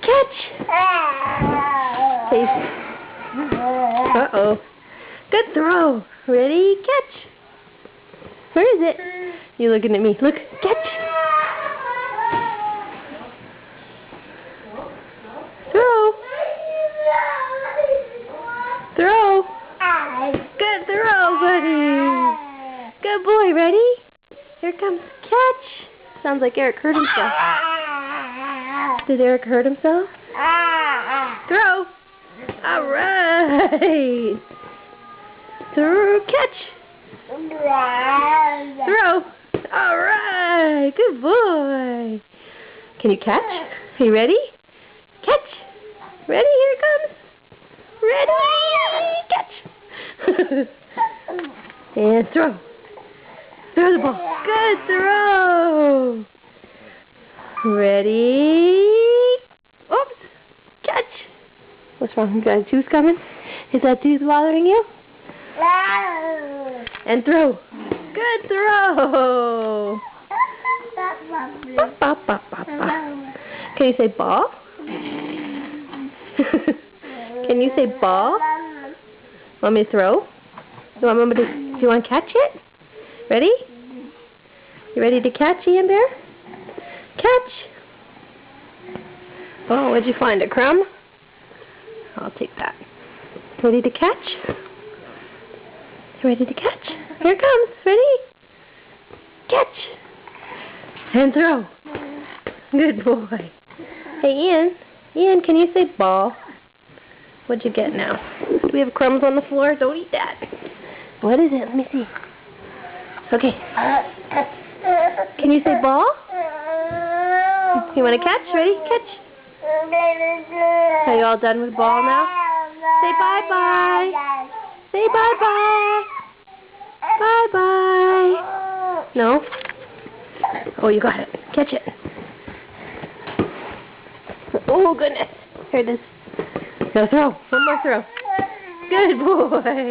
Catch. Okay. Uh-oh. Good throw. Ready? Catch. Where is it? You looking at me. Look. Catch. Throw. Throw. Good throw, buddy. Good boy. Ready? Here comes catch. Sounds like Eric hurt himself. Did Eric hurt himself? Throw. All right. Throw. Catch. Throw. All right. Good boy. Can you catch? Are you ready? Catch. Ready? Here it comes. Ready? Catch. And throw. Throw the ball. Good throw. Ready? Oops. Catch. What's wrong? You got a tooth coming? Is that tooth bothering you? And throw. Good throw. Ba, ba, ba, ba. Can you say ball? Can you say ball? Want me to throw? Do you want to catch it? Ready? You ready to catch, Ian Bear? Catch. Oh, what'd you find? A crumb? I'll take that. Ready to catch? Ready to catch? Here it comes. Ready? Catch. And throw. Good boy. Hey, Ian. Ian, can you say ball? What'd you get now? Do we have crumbs on the floor? Don't eat that. What is it? Let me see. Okay. Can you say ball? You want to catch? Ready? Catch. Are you all done with ball now? Say bye-bye. Say bye-bye. Bye-bye. No? Oh, you got it. Catch it. Oh, goodness. Here it is. Now throw. One more throw. Good boy.